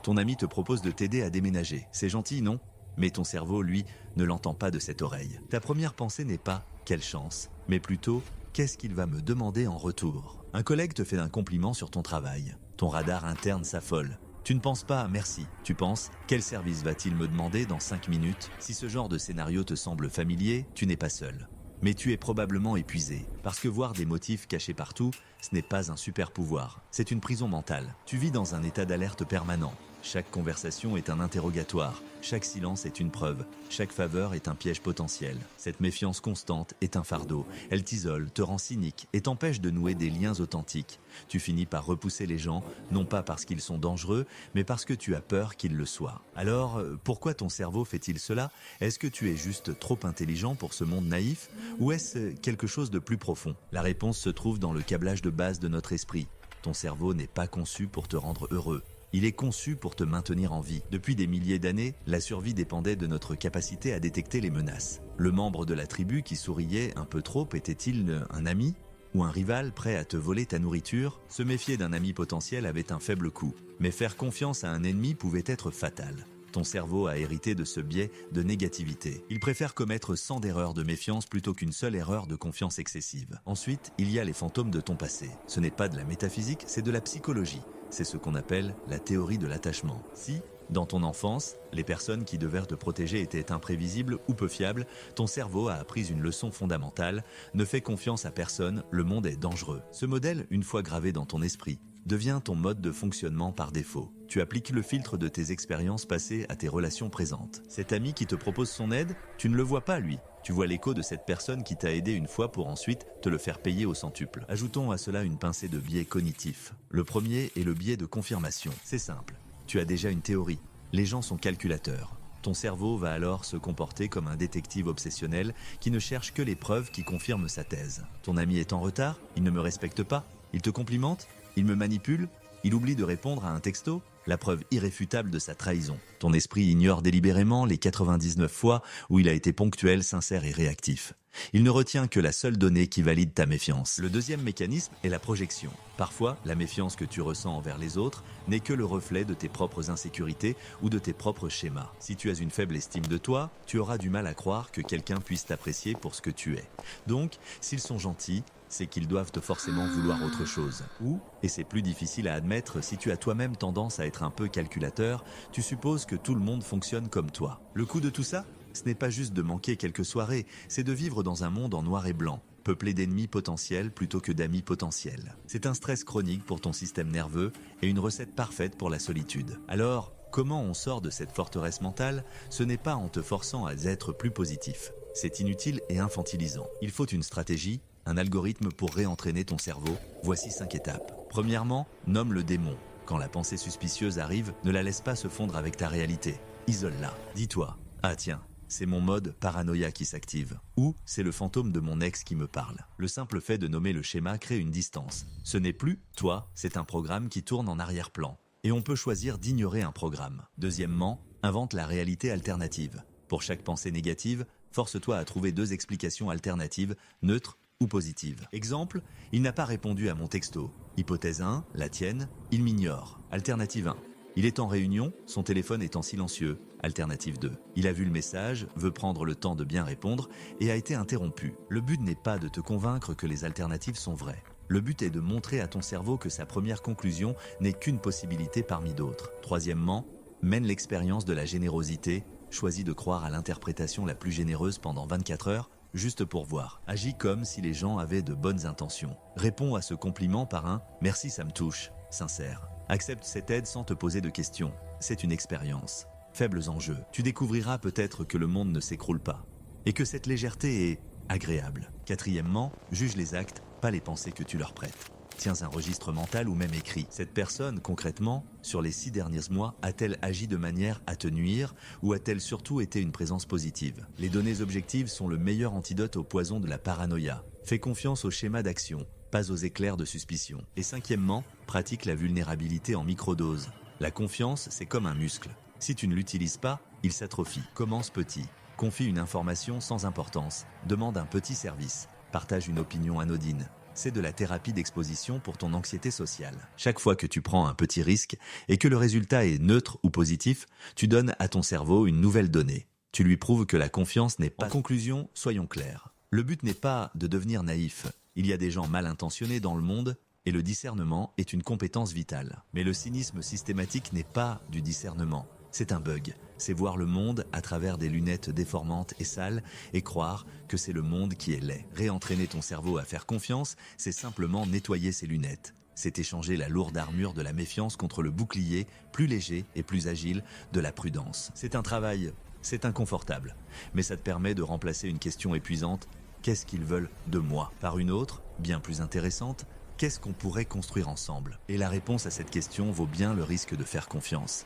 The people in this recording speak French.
Ton ami te propose de t'aider à déménager. C'est gentil, non? Mais ton cerveau, lui, ne l'entend pas de cette oreille. Ta première pensée n'est pas « quelle chance », mais plutôt « qu'est-ce qu'il va me demander en retour ?» Un collègue te fait un compliment sur ton travail. Ton radar interne s'affole. Tu ne penses pas « merci », tu penses « quel service va-t-il me demander dans 5 minutes ?» Si ce genre de scénario te semble familier, tu n'es pas seul. Mais tu es probablement épuisé, parce que voir des motifs cachés partout, ce n'est pas un super pouvoir, c'est une prison mentale. Tu vis dans un état d'alerte permanent. Chaque conversation est un interrogatoire, chaque silence est une preuve, chaque faveur est un piège potentiel. Cette méfiance constante est un fardeau, elle t'isole, te rend cynique et t'empêche de nouer des liens authentiques. Tu finis par repousser les gens, non pas parce qu'ils sont dangereux, mais parce que tu as peur qu'ils le soient. Alors, pourquoi ton cerveau fait-il cela? Est-ce que tu es juste trop intelligent pour ce monde naïf? Ou est-ce quelque chose de plus profond? La réponse se trouve dans le câblage de base de notre esprit. Ton cerveau n'est pas conçu pour te rendre heureux. Il est conçu pour te maintenir en vie. Depuis des milliers d'années, la survie dépendait de notre capacité à détecter les menaces. Le membre de la tribu qui souriait un peu trop était-il un ami? Ou un rival prêt à te voler ta nourriture? Se méfier d'un ami potentiel avait un faible coût, mais faire confiance à un ennemi pouvait être fatal. Ton cerveau a hérité de ce biais de négativité. Il préfère commettre 100 erreurs de méfiance plutôt qu'une seule erreur de confiance excessive. Ensuite, il y a les fantômes de ton passé. Ce n'est pas de la métaphysique, c'est de la psychologie. C'est ce qu'on appelle la théorie de l'attachement. Si, dans ton enfance, les personnes qui devaient te protéger étaient imprévisibles ou peu fiables, ton cerveau a appris une leçon fondamentale: ne fais confiance à personne, le monde est dangereux. Ce modèle, une fois gravé dans ton esprit, devient ton mode de fonctionnement par défaut. Tu appliques le filtre de tes expériences passées à tes relations présentes. Cet ami qui te propose son aide, tu ne le vois pas lui. Tu vois l'écho de cette personne qui t'a aidé une fois pour ensuite te le faire payer au centuple. Ajoutons à cela une pincée de biais cognitifs. Le premier est le biais de confirmation. C'est simple. Tu as déjà une théorie. Les gens sont calculateurs. Ton cerveau va alors se comporter comme un détective obsessionnel qui ne cherche que les preuves qui confirment sa thèse. Ton ami est en retard, il ne me respecte pas, il te complimente, il me manipule, il oublie de répondre à un texto, la preuve irréfutable de sa trahison. Ton esprit ignore délibérément les 99 fois où il a été ponctuel, sincère et réactif. Il ne retient que la seule donnée qui valide ta méfiance. Le deuxième mécanisme est la projection. Parfois, la méfiance que tu ressens envers les autres n'est que le reflet de tes propres insécurités ou de tes propres schémas. Si tu as une faible estime de toi, tu auras du mal à croire que quelqu'un puisse t'apprécier pour ce que tu es. Donc, s'ils sont gentils, c'est qu'ils doivent forcément vouloir autre chose. Ou, et c'est plus difficile à admettre, si tu as toi-même tendance à être un peu calculateur, tu supposes que tout le monde fonctionne comme toi. Le coût de tout ça ? Ce n'est pas juste de manquer quelques soirées, c'est de vivre dans un monde en noir et blanc, peuplé d'ennemis potentiels plutôt que d'amis potentiels. C'est un stress chronique pour ton système nerveux et une recette parfaite pour la solitude. Alors, comment on sort de cette forteresse mentale? Ce n'est pas en te forçant à être plus positif. C'est inutile et infantilisant. Il faut une stratégie, un algorithme pour réentraîner ton cerveau. Voici 5 étapes. Premièrement, nomme le démon. Quand la pensée suspicieuse arrive, ne la laisse pas se fondre avec ta réalité. Isole-la. Dis-toi, ah tiens, c'est mon mode paranoïa qui s'active. Ou c'est le fantôme de mon ex qui me parle. Le simple fait de nommer le schéma crée une distance. Ce n'est plus toi, c'est un programme qui tourne en arrière-plan. Et on peut choisir d'ignorer un programme. Deuxièmement, invente la réalité alternative. Pour chaque pensée négative, force-toi à trouver 2 explications alternatives, neutres ou positives. Exemple, il n'a pas répondu à mon texto. Hypothèse 1, la tienne, il m'ignore. Alternative 1. Il est en réunion, son téléphone est en silencieux. Alternative 2. Il a vu le message, veut prendre le temps de bien répondre et a été interrompu. Le but n'est pas de te convaincre que les alternatives sont vraies. Le but est de montrer à ton cerveau que sa première conclusion n'est qu'une possibilité parmi d'autres. Troisièmement, mène l'expérience de la générosité. Choisis de croire à l'interprétation la plus généreuse pendant 24 heures, juste pour voir. Agis comme si les gens avaient de bonnes intentions. Réponds à ce compliment par un « merci, ça me touche », sincère. Accepte cette aide sans te poser de questions. C'est une expérience. Faibles enjeux. Tu découvriras peut-être que le monde ne s'écroule pas. Et que cette légèreté est agréable. Quatrièmement, juge les actes, pas les pensées que tu leur prêtes. Tiens un registre mental ou même écrit. Cette personne, concrètement, sur les 6 derniers mois, a-t-elle agi de manière à te nuire ou a-t-elle surtout été une présence positive? Les données objectives sont le meilleur antidote au poison de la paranoïa. Fais confiance au schéma d'action, pas aux éclairs de suspicion. Et cinquièmement, pratique la vulnérabilité en microdose. La confiance, c'est comme un muscle. Si tu ne l'utilises pas, il s'atrophie. Commence petit. Confie une information sans importance. Demande un petit service. Partage une opinion anodine. c'est de la thérapie d'exposition pour ton anxiété sociale. Chaque fois que tu prends un petit risque et que le résultat est neutre ou positif, tu donnes à ton cerveau une nouvelle donnée. Tu lui prouves que la confiance n'est pas... En conclusion, soyons clairs. Le but n'est pas de devenir naïf. Il y a des gens mal intentionnés dans le monde et le discernement est une compétence vitale. Mais le cynisme systématique n'est pas du discernement. C'est un bug. C'est voir le monde à travers des lunettes déformantes et sales et croire que c'est le monde qui est laid. Réentraîner ton cerveau à faire confiance, c'est simplement nettoyer ses lunettes. C'est échanger la lourde armure de la méfiance contre le bouclier, plus léger et plus agile, de la prudence. C'est un travail, c'est inconfortable, mais ça te permet de remplacer une question épuisante, qu'est-ce qu'ils veulent de moi, par une autre, bien plus intéressante, qu'est-ce qu'on pourrait construire ensemble? Et la réponse à cette question vaut bien le risque de faire confiance.